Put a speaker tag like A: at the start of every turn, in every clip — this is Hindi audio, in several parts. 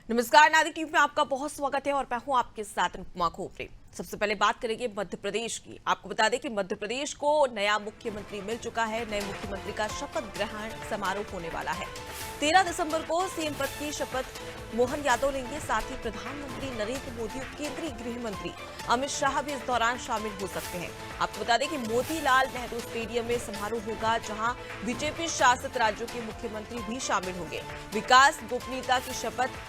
A: नमस्कार, नादी टीवी में आपका बहुत स्वागत है और मैं हूं आपके साथ अनुपमा खोपरे। सबसे पहले बात करेंगे मध्य प्रदेश की। आपको बता दें कि मध्य प्रदेश को नया मुख्यमंत्री मिल चुका है। नए मुख्यमंत्री का शपथ ग्रहण समारोह होने वाला है। 13 दिसंबर को सीएम पद की शपथ मोहन यादव लेंगे। साथ ही प्रधानमंत्री नरेंद्र मोदी और केंद्रीय गृह मंत्री अमित शाह भी इस दौरान शामिल हो सकते हैं। आपको बता दें कि मोतीलाल नेहरू स्टेडियम में समारोह होगा, जहां बीजेपी शासित राज्यों के मुख्यमंत्री भी शामिल होंगे। विकास गोपनीयता की शपथ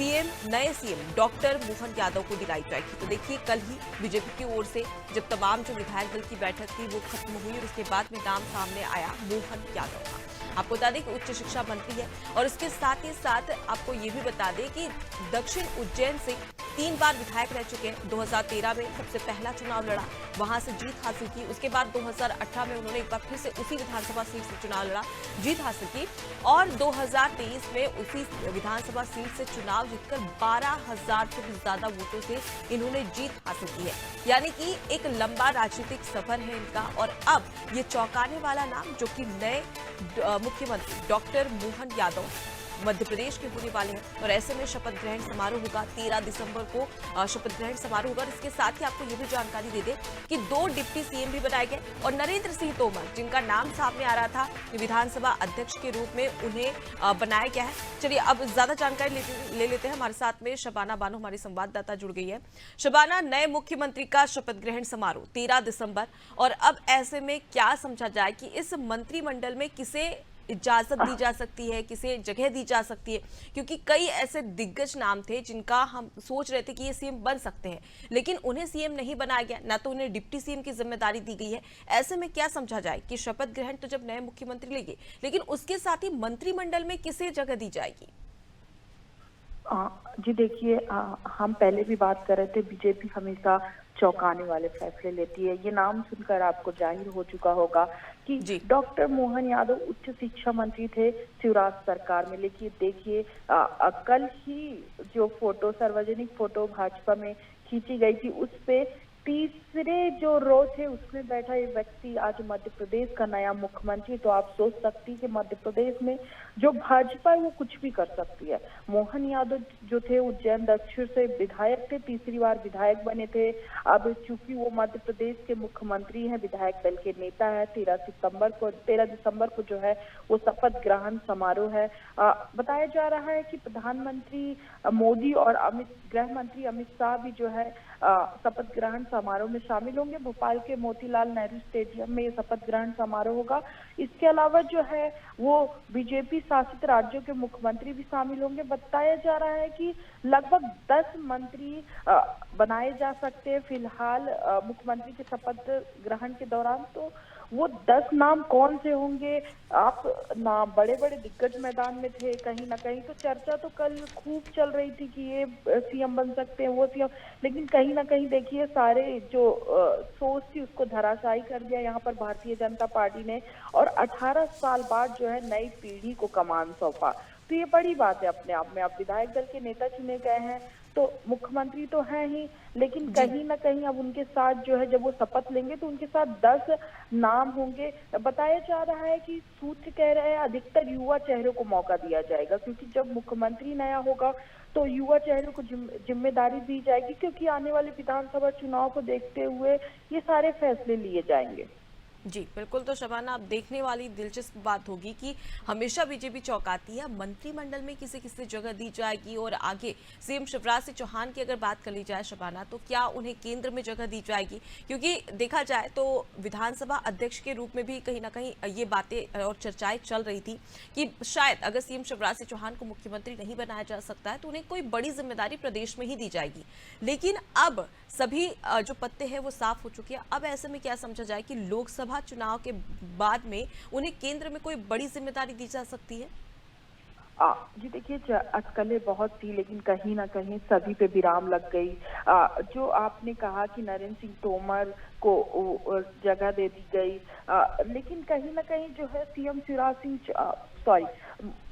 A: नए सीएम डॉक्टर मोहन यादव को दिलाई जाएगी। तो देखिए, कल ही बीजेपी की ओर से जब तमाम जो विधायक दल की बैठक थी वो खत्म हुई और उसके बाद में नाम सामने आया मोहन यादव का। आपको बता दें कि उच्च शिक्षा मंत्री है और इसके साथ ही साथ आपको ये भी बता दें कि दक्षिण उज्जैन से 3 बार विधायक रह चुके हैं। 2013 में सबसे पहला चुनाव लड़ा, वहां से जीत हासिल की। उसके बाद 2018 में उन्होंने एक बार फिर से उसी विधानसभा सीट से चुनाव लड़ा, जीत हासिल की और 2023 में उसी विधानसभा सीट से चुनाव जीतकर 12,000 से भी ज्यादा वोटों से इन्होंने जीत हासिल की है। यानी कि एक लंबा राजनीतिक सफर है इनका और अब ये चौंकाने वाला नाम जो कि नए मुख्यमंत्री डॉक्टर मोहन यादव मध्य प्रदेश के होने वाले हैं। और ऐसे में शपथ ग्रहण समारोह होगा 13 दिसंबर को शपथ ग्रहण समारोह होगा। और इसके साथ ही आपको ये भी जानकारी दे दें कि 2 डिप्टी सीएम भी बनाए गए और नरेंद्र सिंह तोमर, जिनका नाम सामने आ रहा था विधानसभा अध्यक्ष के रूप में, उन्हें बनाया गया है। चलिए अब ज्यादा जानकारी ले लेते हैं। हमारे साथ में शबाना बानो हमारी संवाददाता जुड़ गई है। शबाना, नए मुख्यमंत्री का शपथ ग्रहण समारोह 13 दिसंबर, और अब ऐसे में क्या समझा जाए कि इस मंत्रिमंडल में किसे इजाजत दी जा सकती है, किसे जगह दी जा सकती है? क्योंकि कई ऐसे दिग्गज नाम थे जिनका हम सोच रहे थे कि ये सीएम बन सकते हैं, लेकिन उन्हें सीएम नहीं बनाया गया, ना तो उन्हें डिप्टी सीएम की जिम्मेदारी दी गई है। ऐसे में क्या समझा जाए कि शपथ ग्रहण तो जब नए मुख्यमंत्री लेंगे, लेकिन उसके साथ ही मंत्रिमंडल में किसे जगह दी जाएगी?
B: जी देखिए, हम पहले भी बात कर रहे थे, बीजेपी हमेशा चौंकाने वाले फैसले लेती है। ये नाम सुनकर आपको जाहिर हो चुका होगा कि डॉक्टर मोहन यादव उच्च शिक्षा मंत्री थे शिवराज सरकार में। लेकिन देखिए, कल ही जो फोटो, सार्वजनिक फोटो भाजपा में खींची गई थी, उस पे तीसरे जो रो थे उसमें बैठा एक व्यक्ति आज मध्य प्रदेश का नया मुख्यमंत्री। तो आप सोच सकती कि मध्य प्रदेश में जो भाजपा है वो कुछ भी कर सकती है। मोहन यादव जो थे उज्जैन दक्षिण से विधायक थे, तीसरी बार विधायक बने थे। अब चूंकि वो मध्य प्रदेश के मुख्यमंत्री हैं, विधायक दल के नेता है, 13 दिसंबर को जो है वो शपथ ग्रहण समारोह है। बताया जा रहा है कि प्रधानमंत्री मोदी और गृह मंत्री अमित शाह भी जो है शपथ ग्रहण समारोह में शामिल होंगे। भोपाल के मोतीलाल नेहरू स्टेडियम में ये शपथ ग्रहण समारोह होगा। इसके अलावा जो है वो बीजेपी शासित राज्यों के मुख्यमंत्री भी शामिल होंगे। बताया जा रहा है कि लगभग 10 मंत्री बनाए जा सकते हैं फिलहाल मुख्यमंत्री के शपथ ग्रहण के दौरान। तो वो 10 नाम कौन से होंगे? आप नाम बड़े बड़े दिग्गज मैदान में थे, कहीं ना कहीं तो चर्चा तो कल खूब चल रही थी कि ये सीएम बन सकते हैं, वो सीएम। लेकिन कहीं ना कहीं देखिए, सारे जो सोच थी उसको धराशायी कर दिया यहाँ पर भारतीय जनता पार्टी ने, और 18 साल बाद जो है नई पीढ़ी को कमान सौंपा। तो ये बड़ी बात है अपने आप में। अब विधायक दल के नेता चुने गए हैं तो मुख्यमंत्री तो है ही, लेकिन कहीं ना कहीं अब उनके साथ जो है, जब वो शपथ लेंगे तो उनके साथ 10 नाम होंगे। बताया जा रहा है कि सूत्र कह रहे हैं अधिकतर युवा चेहरों को मौका दिया जाएगा, क्योंकि जब मुख्यमंत्री नया होगा तो युवा चेहरों को जिम्मेदारी दी जाएगी, क्योंकि आने वाले विधानसभा चुनाव को देखते हुए ये सारे फैसले लिए जाएंगे।
A: जी बिल्कुल। तो शबाना, अब देखने वाली दिलचस्प बात होगी कि हमेशा बीजेपी चौंकाती है, मंत्रिमंडल में किसे किसे जगह दी जाएगी और आगे सीएम शिवराज सिंह चौहान की अगर बात कर ली जाए शबाना, तो क्या उन्हें केंद्र में जगह दी जाएगी? क्योंकि देखा जाए तो विधानसभा अध्यक्ष के रूप में भी कहीं ना कहीं ये बातें और चर्चाएं चल रही थी कि शायद अगर सीएम शिवराज सिंह चौहान को मुख्यमंत्री नहीं बनाया जा सकता है तो उन्हें कोई बड़ी जिम्मेदारी प्रदेश में ही दी जाएगी। लेकिन अब सभी जो पत्ते हैं वो साफ हो चुके हैं। अब ऐसे में क्या समझा जाए कि लोकसभा चुनाव के बाद में उन्हें केंद्र में कोई बड़ी जिम्मेदारी दी जा सकती है?
B: जी देखिए, अटकलें बहुत थी, लेकिन कहीं ना कहीं सभी पे विराम लग गई। जो आपने कहा कि नरेंद्र सिंह तोमर को जगह दे दी गई, लेकिन कहीं ना कहीं जो है सीएम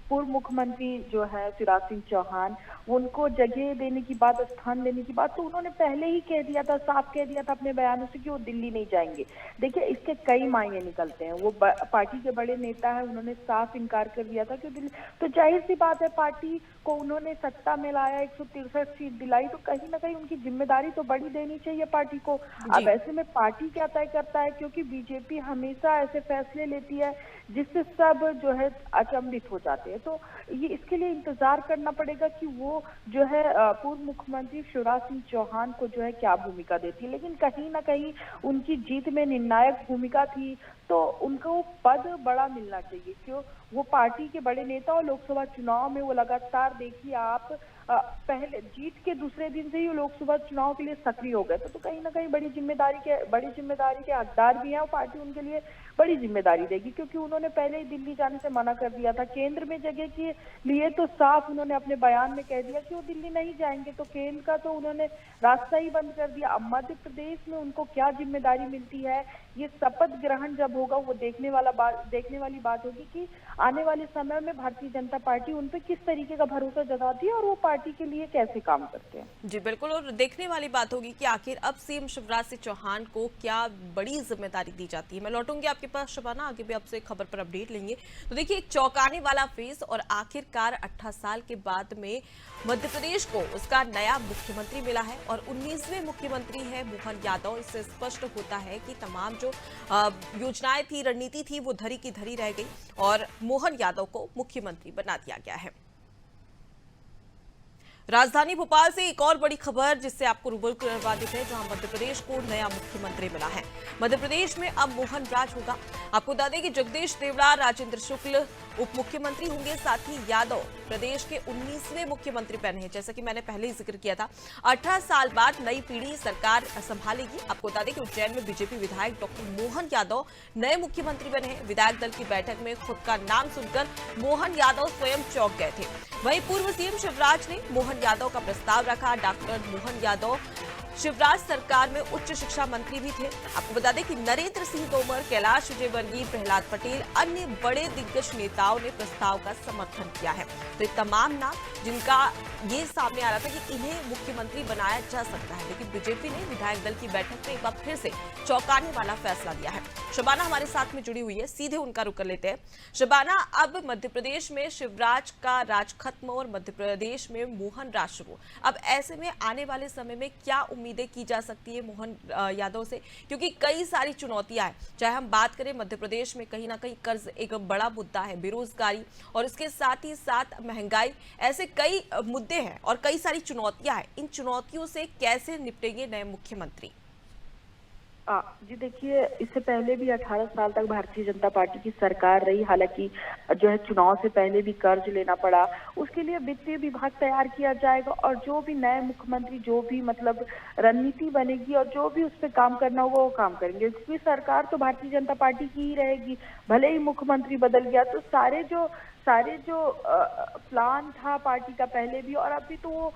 B: पूर्व मुख्यमंत्री जो है शिवराज सिंह चौहान, उनको जगह देने की बात, स्थान लेने की बात तो उन्होंने पहले ही कह दिया था, साफ कह दिया था अपने बयानों से कि वो दिल्ली नहीं जाएंगे। देखिए, इसके कई मायने निकलते हैं। वो पार्टी के बड़े नेता है, उन्होंने साफ इनकार कर दिया था कि दिल्ली, तो जाहिर सी बात है पार्टी को उन्होंने सत्ता में लाया, 163 सीट दिलाई, तो कहीं ना कहीं उनकी जिम्मेदारी तो बड़ी देनी चाहिए पार्टी को। अब ऐसे में पार्टी क्या तय करता है, क्योंकि बीजेपी हमेशा ऐसे फैसले लेती है जिससे सब जो है अचंभित हो जाते हैं। तो ये इसके लिए इंतजार करना पड़ेगा कि वो जो है पूर्व मुख्यमंत्री शिवराज सिंह चौहान को जो है क्या भूमिका देती है। लेकिन कहीं ना कहीं उनकी जीत में निर्णायक भूमिका थी, तो उनको पद बड़ा मिलना चाहिए। क्यों, वो पार्टी के बड़े नेता और लोकसभा चुनाव में वो लगातार, देखिए आप, पहले जीत के दूसरे दिन से ही लोकसभा चुनाव के लिए सक्रिय हो गए। तो कहीं ना कहीं बड़ी जिम्मेदारी के हकदार भी हैं, और पार्टी उनके लिए बड़ी जिम्मेदारी देगी, क्योंकि उन्होंने पहले ही दिल्ली जाने से मना कर दिया था। केंद्र में जगह के लिए तो साफ उन्होंने अपने बयान में कह दिया कि वो दिल्ली नहीं जाएंगे, तो केंद्र का तो उन्होंने रास्ता ही बंद कर दिया। अब मध्य प्रदेश में उनको क्या जिम्मेदारी मिलती है, ये शपथ ग्रहण जब होगा वो देखने वाली बात होगी कि आने वाले समय में भारतीय जनता पार्टी उन पे किस तरीके का भरोसा जताती है और वो पार्टी के लिए कैसे काम करते हैं।
A: जी बिल्कुल, और देखने वाली बात होगी कि आखिर अब सीएम शिवराज सिंह चौहान को क्या बड़ी जिम्मेदारी दी जाती है। मैं लौटूंगी आपके पास शबाना, आगे भी आपसे खबर पर अपडेट लेंगे। तो देखिए, एक चौंकाने वाला फेस, और आखिरकार 18 साल के बाद में मध्य प्रदेश को उसका नया मुख्यमंत्री मिला है और 19वें मुख्यमंत्री है मोहन यादव। इससे स्पष्ट होता है कि तमाम जो योजनाएं थी, रणनीति थी, वो धरी की धरी रह गई और मोहन यादव को मुख्यमंत्री बना दिया गया है। राजधानी भोपाल से एक और बड़ी खबर जिससे आपको रूबरू करवा देते हैं, जहां मध्य प्रदेश को नया मुख्यमंत्री मिला है। मध्य प्रदेश में अब मोहन राज होगा। आपको बता दें कि जगदीश देवड़ा, राजेंद्र शुक्ल उप मुख्यमंत्री होंगे, साथ ही यादव प्रदेश के 19वें मुख्यमंत्री बने हैं। जैसा कि मैंने पहले ही जिक्र किया था, 18 साल बाद नई पीढ़ी सरकार संभालेगी। आपको बता दें कि उज्जैन में बीजेपी विधायक डॉक्टर मोहन यादव नए मुख्यमंत्री बने हैं। विधायक दल की बैठक में खुद का नाम सुनकर मोहन यादव स्वयं चौंक गए थे। वहीं पूर्व सीएम शिवराज ने मोहन यादव का प्रस्ताव रखा। डॉक्टर मोहन यादव शिवराज सरकार में उच्च शिक्षा मंत्री भी थे। आपको बता दें कि नरेंद्र सिंह तोमर, कैलाश विजयवर्गीय, प्रहलाद पटेल, अन्य बड़े दिग्गज नेताओं ने प्रस्ताव का समर्थन किया है। तो ये तमाम नाम जिनका ये सामने आ रहा था कि इन्हें मुख्यमंत्री बनाया जा सकता है, लेकिन बीजेपी ने विधायक दल की बैठक में एक बार फिर से चौंकाने वाला फैसला लिया है। शबाना हमारे साथ में जुड़ी हुई है, सीधे उनका रुख कर लेते हैं। शबाना, अब मध्य प्रदेश में शिवराज का राज खत्म और मध्य प्रदेश में मोहन राज शुरू। अब ऐसे में आने वाले समय में क्या उम्मीदें की जा सकती है मोहन यादव से, क्योंकि कई सारी चुनौतियां हैं। चाहे हम बात करें मध्य प्रदेश में कहीं ना कहीं कर्ज एक बड़ा मुद्दा है, बेरोजगारी और इसके साथ ही साथ महंगाई, ऐसे कई मुद्दे हैं और कई सारी चुनौतियां हैं। इन चुनौतियों से कैसे निपटेंगे नए मुख्यमंत्री?
B: जी देखिए, इससे पहले भी 18 साल तक भारतीय जनता पार्टी की सरकार रही। हालांकि जो है चुनाव से पहले भी कर्ज लेना पड़ा, उसके लिए वित्तीय विभाग तैयार किया जाएगा और जो भी नए मुख्यमंत्री, जो भी मतलब रणनीति बनेगी और जो भी उस पर काम करना होगा वो काम करेंगे, क्योंकि सरकार तो भारतीय जनता पार्टी की ही रहेगी। भले ही मुख्यमंत्री बदल गया तो सारे जो प्लान था पार्टी का पहले भी और अभी, तो वो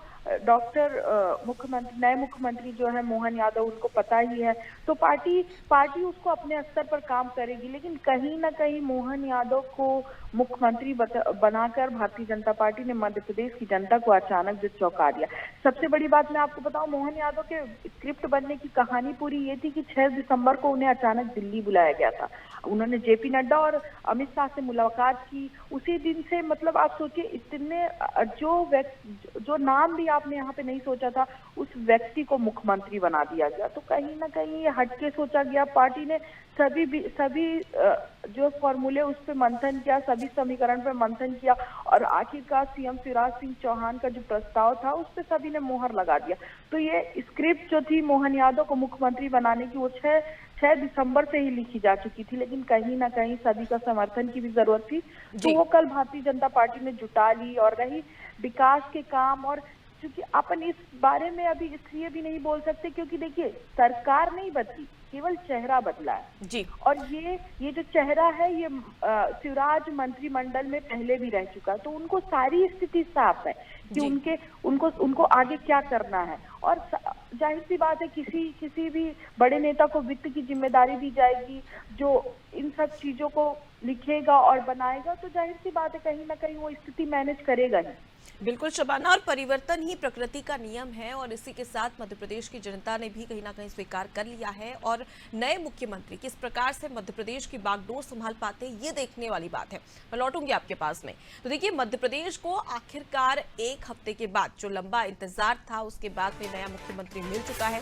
B: नए मुख्यमंत्री जो है मोहन यादव, उनको पता ही है। तो पार्टी उसको अपने स्तर पर काम करेगी, लेकिन कहीं ना कहीं मोहन यादव को मुख्यमंत्री बनाकर भारतीय जनता पार्टी ने मध्य प्रदेश की जनता को अचानक जो चौंका दिया। सबसे बड़ी बात मैं आपको बताऊं, मोहन यादव के स्क्रिप्ट बनने की कहानी पूरी ये थी कि 6 दिसंबर को उन्हें अचानक दिल्ली बुलाया गया था। उन्होंने जेपी नड्डा और अमित शाह से मुलाकात की। उसी दिन से मतलब आप सोचिए, इतने जो नाम भी आपने यहाँ पे नहीं सोचा था, उस व्यक्ति को मुख्यमंत्री बना दिया गया। तो कहीं ना कहीं ये हटके सोचा गया। पार्टी ने सभी जो फॉर्मूले उस पर मंथन किया, सभी समीकरण पर मंथन किया और आखिरकार सीएम शिवराज सिंह चौहान का जो प्रस्ताव था उस पर सभी ने मोहर लगा दिया। तो ये स्क्रिप्ट जो थी मोहन यादव को मुख्यमंत्री बनाने की, वो 6 दिसंबर से ही लिखी जा चुकी थी, लेकिन कहीं ना कहीं सभी का समर्थन की भी जरूरत थी। तो वो कल भारतीय जनता पार्टी ने जुटा ली। और रही विकास के काम, और क्योंकि अपन इस बारे में अभी इसलिए भी नहीं बोल सकते क्योंकि देखिए, सरकार नहीं बदली, केवल चेहरा बदला है
A: जी।
B: और ये जो चेहरा है, ये शिवराज मंत्रिमंडल में पहले भी रह चुका, तो उनको सारी स्थिति साफ है कि उनको आगे क्या करना है। और जाहिर सी बात है, किसी भी बड़े नेता को वित्त की जिम्मेदारी दी जाएगी, जो इन सब चीजों को लिखेगा और बनाएगा, तो जाहिर सी बात है कहीं ना कहीं वो स्थिति मैनेज करेगा ही।
A: बिल्कुल शबाना, और परिवर्तन ही प्रकृति का नियम है और इसी के साथ मध्य प्रदेश की जनता ने भी कहीं ना कहीं स्वीकार कर लिया है। और नए मुख्यमंत्री किस प्रकार से मध्य प्रदेश की बागडोर संभाल पाते हैं, ये देखने वाली बात है। मैं लौटूंगी आपके पास में। तो देखिए, मध्य प्रदेश को आखिरकार एक हफ्ते के बाद जो लंबा इंतजार था, उसके बाद में नया मुख्यमंत्री मिल चुका है।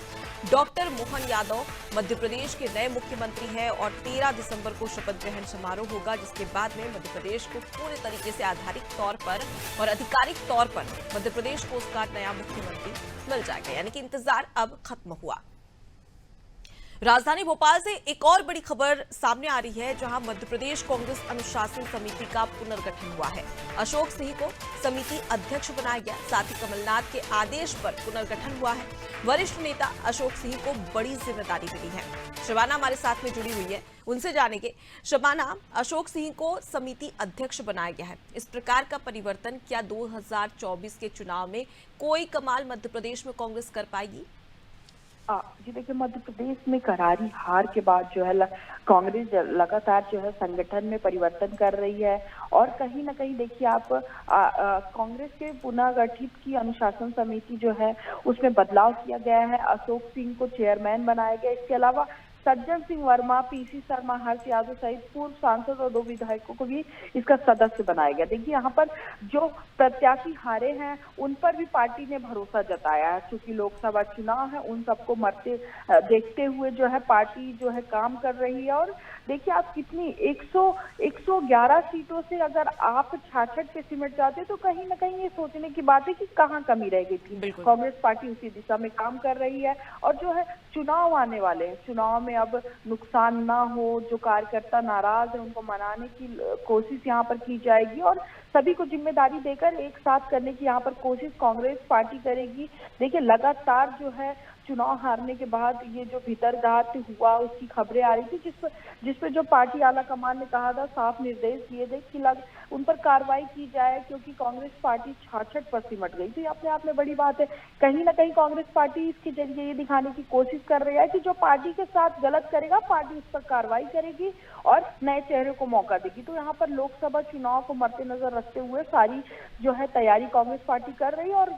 A: डॉक्टर मोहन यादव मध्य प्रदेश के नए मुख्यमंत्री हैं और 13 दिसंबर को शपथ ग्रहण समारोह होगा, जिसके बाद में मध्य प्रदेश को पूरे तरीके से आधारिक तौर पर और आधिकारिक तौर पर मध्य प्रदेश को उसका नया मुख्यमंत्री मिल जाएगा। यानी कि इंतजार अब खत्म हुआ। राजधानी भोपाल से एक और बड़ी खबर सामने आ रही है, जहां मध्य प्रदेश कांग्रेस अनुशासन समिति का पुनर्गठन हुआ है। अशोक सिंह को समिति अध्यक्ष बनाया गया, साथ ही कमलनाथ के आदेश पर पुनर्गठन हुआ है। वरिष्ठ नेता अशोक सिंह को बड़ी जिम्मेदारी मिली है। शबाना हमारे साथ में जुड़ी हुई है, उनसे जानेंगे। शबाना, अशोक सिंह को समिति अध्यक्ष बनाया गया है, इस प्रकार का परिवर्तन क्या 2024 के चुनाव में कोई कमाल मध्य प्रदेश में कांग्रेस कर पाएगी?
B: जी देखिए, मध्य प्रदेश में करारी हार के बाद जो है कांग्रेस लगातार जो है संगठन में परिवर्तन कर रही है। और कहीं ना कहीं देखिए आप कांग्रेस के पुनर्गठित की अनुशासन समिति जो है उसमें बदलाव किया गया है। अशोक सिंह को चेयरमैन बनाया गया। इसके अलावा सज्जन सिंह वर्मा, पीसी शर्मा, हर्ष यादव सहित पूर्व सांसद और 2 विधायकों को भी इसका सदस्य बनाया गया। देखिए, यहाँ पर जो प्रत्याशी हारे हैं उन पर भी पार्टी ने भरोसा जताया है। चूंकि लोकसभा चुनाव है, उन सबको मरते देखते हुए जो है पार्टी जो है काम कर रही है। और देखिए आप कितनी 111 सीटों से अगर आप 66 पे सिमट जाते तो कहीं ना कहीं ये सोचने की बात है कि कहाँ कमी रह गई थी। कांग्रेस पार्टी उसी दिशा में काम कर रही है। और जो है चुनाव आने वाले हैं, चुनाव में अब नुकसान ना हो, जो कार्यकर्ता नाराज है उनको मनाने की कोशिश यहाँ पर की जाएगी और सभी को जिम्मेदारी देकर एक साथ करने की यहाँ पर कोशिश कांग्रेस पार्टी करेगी। देखिए, लगातार जो है चुनाव हारने के बाद ये जो भीतरघात हुआ उसकी खबरें आ रही थी, जिस पर जो पार्टी आला कमान ने कहा था, साफ निर्देश दिए थे कि उन पर कार्रवाई की जाए, क्योंकि कांग्रेस पार्टी 66 पर सिमट गई। तो ये अपने आप में बड़ी बात है। कहीं ना कहीं कांग्रेस पार्टी इसके जरिए ये दिखाने की कोशिश कर रही है कि जो पार्टी के साथ गलत करेगा पार्टी उस पर कार्रवाई करेगी और नए चेहरे को मौका देगी। तो यहाँ पर लोकसभा चुनाव को मद्देनजर रखते हुए सारी जो है तैयारी कांग्रेस पार्टी कर रही है। और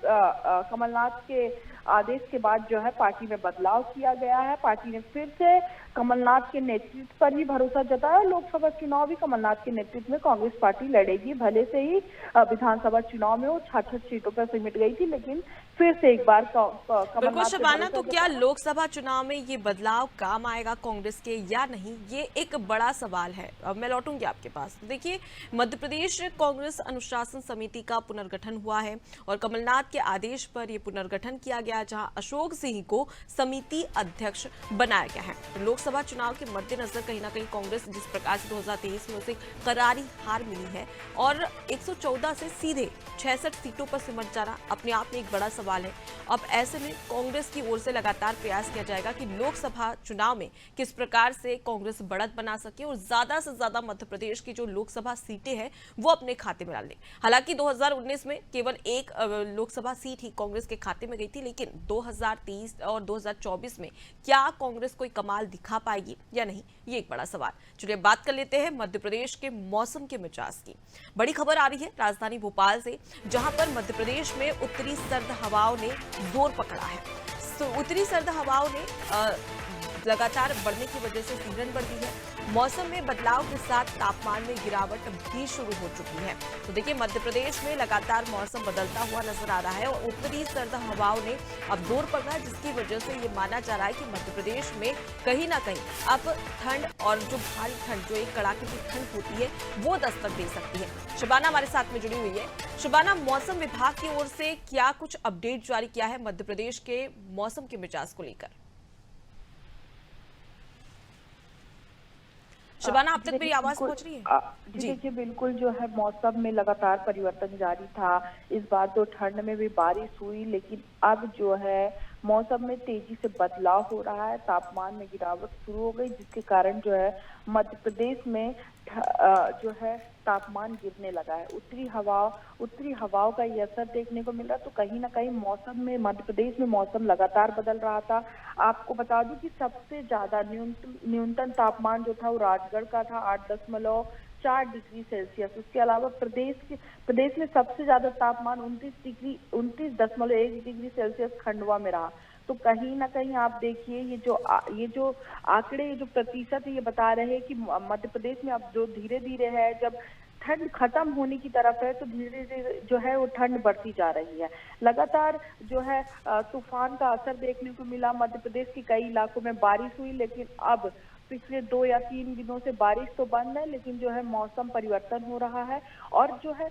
B: कमलनाथ के आदेश के बाद जो है पार्टी में बदलाव किया गया है। पार्टी ने फिर से कमलनाथ के नेतृत्व पर ही भरोसा जताया। लोकसभा चुनाव भी कमलनाथ के नेतृत्व में कांग्रेस पार्टी लड़ेगी। भले से ही विधानसभा चुनाव में वो 66 सीटों पर सिमट गई थी, लेकिन फिर से एक बार
A: बिल्कुल शबाना, तो क्या लोकसभा चुनाव में ये बदलाव काम आएगा कांग्रेस के या नहीं, ये एक बड़ा सवाल है। अब मैं लौटूंगी आपके पास। तो देखिए, मध्य प्रदेश कांग्रेस अनुशासन समिति का पुनर्गठन हुआ है और कमलनाथ के आदेश पर यह पुनर्गठन किया गया, जहां अशोक सिंह को समिति अध्यक्ष बनाया गया है। तो लोकसभा चुनाव के मद्देनजर कहीं ना कहीं कांग्रेस जिस प्रकार से 2023 में उसे करारी हार मिली है और 114 से सीधे 66 सीटों पर सिमट जाना अपने आप में एक बड़ा सवाल है। अब ऐसे में कांग्रेस की ओर से लगातार प्रयास किया जाएगा कि लोकसभा चुनाव में किस प्रकार से कांग्रेस बढ़त बना सके और ज्यादा से ज्यादा मध्य प्रदेश की जो लोकसभा सीटें हैं वो अपने खाते में डाल ले। हालांकि 2019 में केवल एक लोकसभा सीट ही कांग्रेस के खाते में गई थी, लेकिन 2023 और 2024 में क्या कांग्रेस कोई कमाल दिखा पाएगी या नहीं, ये एक बड़ा सवाल। चलिए बात कर लेते हैं मध्य प्रदेश के मौसम के मिजाज की। बड़ी खबर आ रही है राजधानी भोपाल से, जहां पर मध्य प्रदेश में उत्तरी सर्द हवाओं ने जोर पकड़ा है। उत्तरी सर्द हवाओं ने लगातार बढ़ने की वजह से सिहरन बढ़ गई है। मौसम में बदलाव के साथ तापमान में गिरावट भी शुरू हो चुकी है। तो देखिए, मध्य प्रदेश में लगातार मौसम बदलता हुआ नजर आ रहा है और उत्तरी सर्द हवाओं ने अब जोर पकड़ा, जिसकी वजह से ये माना जा रहा है कि मध्य प्रदेश में कहीं ना कहीं अब ठंड और जो भारी ठंड, जो एक कड़ाके की ठंड होती है, वो दस्तक दे सकती है। शबाना हमारे साथ में जुड़ी हुई है। शबाना, मौसम विभाग की ओर से क्या कुछ अपडेट जारी किया है मध्य प्रदेश के मौसम के मिजाज को लेकर? शबाना, अब तक मेरी आवाज पहुंच रही है?
B: जी देखिए, बिल्कुल जो है मौसम में लगातार परिवर्तन जारी था। इस बार तो ठंड में भी बारिश हुई, लेकिन अब जो है मौसम में तेजी से बदलाव हो रहा है। तापमान में गिरावट शुरू हो गई, जिसके कारण जो है मध्य प्रदेश में जो है तापमान गिरने लगा है। उत्तरी हवाओं का ये असर देखने को मिल रहा है। तो कहीं ना कहीं मौसम में मध्य प्रदेश में मौसम लगातार बदल रहा था। आपको बता दूं कि सबसे ज्यादा न्यूनतम तापमान जो था वो राजगढ़ का था, 4 डिग्री सेल्सियस। उसके अलावा प्रदेश में सबसे ज्यादा तापमान 29.1 डिग्री सेल्सियस खंडवा में रहा। तो कहीं ना कहीं आप देखिए ये जो आंकड़े, ये जो प्रतिशत है, ये बता रहे हैं कि मध्य प्रदेश में अब जो धीरे धीरे है, जब ठंड खत्म होने की तरफ है, तो धीरे धीरे जो है वो ठंड बढ़ती जा रही है। लगातार जो है तूफान का असर देखने को मिला। मध्य प्रदेश के कई इलाकों में बारिश हुई, लेकिन अब पिछले 2 या 3 दिनों से बारिश तो बंद है, लेकिन जो है मौसम परिवर्तन हो रहा है और जो है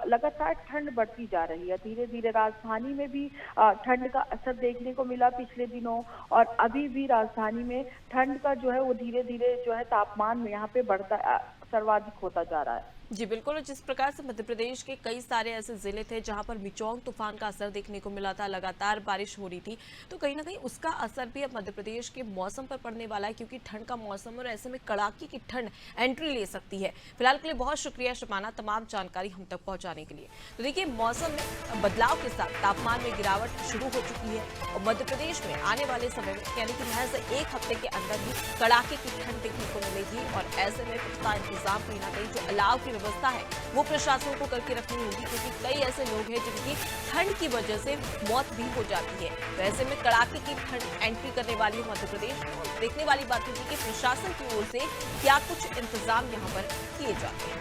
B: लगातार ठंड बढ़ती जा रही है। धीरे धीरे राजधानी में भी ठंड का असर देखने को मिला पिछले दिनों, और अभी भी राजधानी में ठंड का जो है वो धीरे धीरे जो है तापमान में यहाँ पे बढ़ता सर्वाधिक होता जा रहा है।
A: जी बिल्कुल। जिस प्रकार से मध्य प्रदेश के कई सारे ऐसे जिले थे जहां पर मिचौंग तूफान का असर देखने को मिला था, लगातार बारिश हो रही थी, तो कहीं ना कहीं उसका असर भी अब मध्य प्रदेश के मौसम पर पड़ने वाला है, क्योंकि ठंड का मौसम और ऐसे में कड़ाके की ठंड एंट्री ले सकती है। फिलहाल के लिए बहुत शुक्रिया शबाना, तमाम जानकारी हम तक पहुंचाने के लिए। तो देखिए, मौसम में बदलाव के साथ तापमान में गिरावट शुरू हो चुकी है और मध्य प्रदेश में आने वाले समय में यानी कि महज 1 हफ्ते के अंदर ही कड़ाके की ठंड देखने को मिलेगी और ऐसे में पुख्ता इंतजाम कहीं ना कहीं जो अलाव की व्यवस्था है वो प्रशासन को करके रखनी होगी, क्योंकि कई ऐसे लोग हैं जिनकी ठंड की वजह से मौत भी हो जाती है। तो ऐसे में कड़ाके की ठंड एंट्री करने वाली है मध्य प्रदेश में। देखने वाली बात होगी कि प्रशासन की ओर से क्या कुछ इंतजाम यहाँ पर किए जाते हैं।